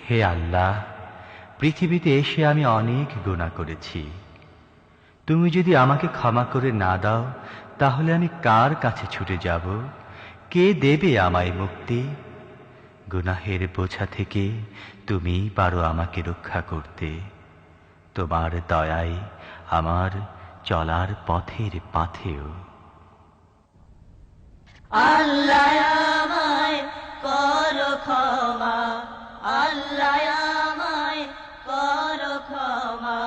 হে আল্লাহ, পৃথিবীতে এসে আমি অনেক গুনাহ করেছি। তুমি যদি আমাকে ক্ষমা করে না দাও, তাহলে আমি কার কাছে ছুটে যাব? কে দেবে আমায় মুক্তি? গুনাহের বোঝা থেকে তুমিই পারো আমাকে রক্ষা করতে। তোমার দয়ায় আমার চলার পথের পাথেয়। আল্লাহ আমায় করো ক্ষমা, আল্লাহ আমায় করো ক্ষমা,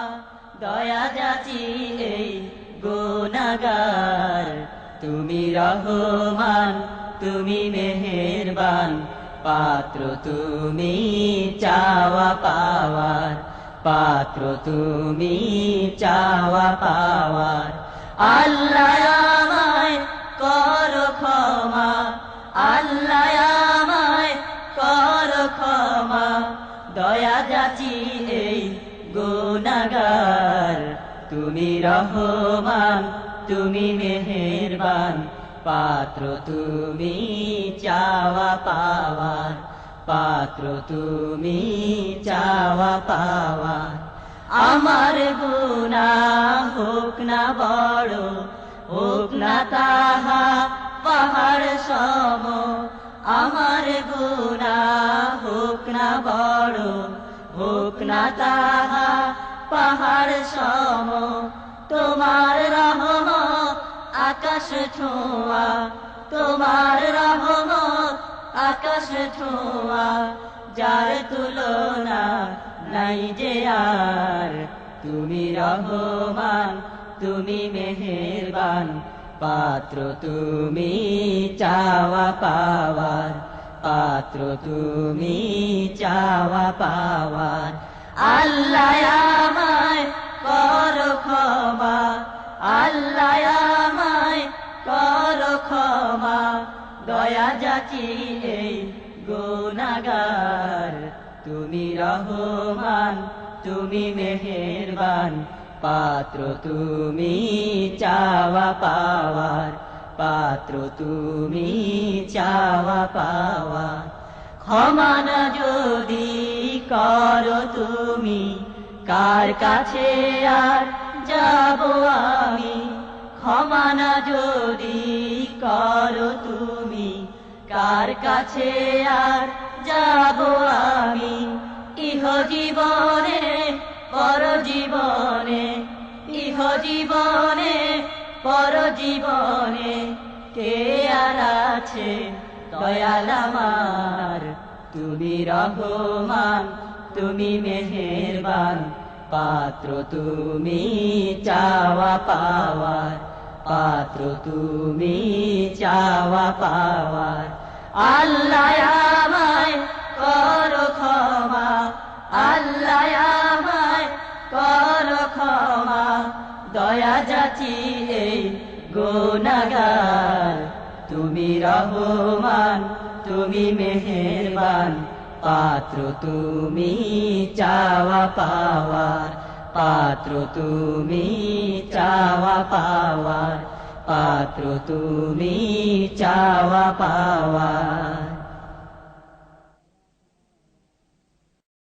দয়া যাচি এই গুনাহগার। তুমি রহমান, তুমি মেহেরবান, পাত্র তুমি চাওয়া পাওয়ার, পাত্র তুমি চাওয়া পাওয়ার। আল্লাহ আমায় করো ক্ষমা, আল্লাহ আমায় করো ক্ষমা, দয়া যাচি এই গুনাহগার। তুমি রহমান, তুমি মেহেরবান, পাত্র তুমি চাওয়া পাওয়ার, পাত্র তুমি চাওয়া পাওয়ার। আমার গুনাহ হোক না বড়, হোক না তাহা পাহাড় সম, আমার গুনাহ হোক না বড়, হোক না তাহা পাহাড় সম। তোমার রহমত আকাশ ছোঁয়া, তোমার রহমত আকাশ ছোঁয়া, যার তুলনা নাই যে আর। তুমি রহমান, তুমি মেহেরবান, পাত্র তুমি চাওয়া পাওয়ার, পাত্র তুমি চাওয়া পাওয়ার। আল্লাহ আমায় করো ক্ষমা, আল্লাহ আমায় করো ক্ষমা, দয়া যাচি এই গুনাহগার। তুমি রহমান, তুমি মেহেরবান, পাত্র তুমি চাওয়া পাওয়ার, পাত্র তুমি চাওয়া পাওয়ার। ক্ষমা না যদি করো তুমি, কার কাছে আর যাব আমি? ক্ষমা না যদি করো তুমি, কার কাছে আর যাব আমি? ইহ জীবনে পর জীবনে, ইহ জীবনে পর জীবনে, কে আর আছে দয়াল আমার? তুমি রহমান, তুমি মেহেরবান, পাত্র তুমি চাওয়া পাওয়ার, পাত্র তুমি চাওয়া পাওয়ার। আল্লাহ আমায় করো ক্ষমা, আল্লাহ আমায় করো ক্ষমা, দয়া যাচি এই গুনাহগার। তুমি রহমান, তুমি মেহেরবান, পাত্র তুমি চাওয়া পাওয়ার, পাত্র তুমি চাওয়া পাওয়ার, পাত্র তুমি চাওয়া পাওয়ার।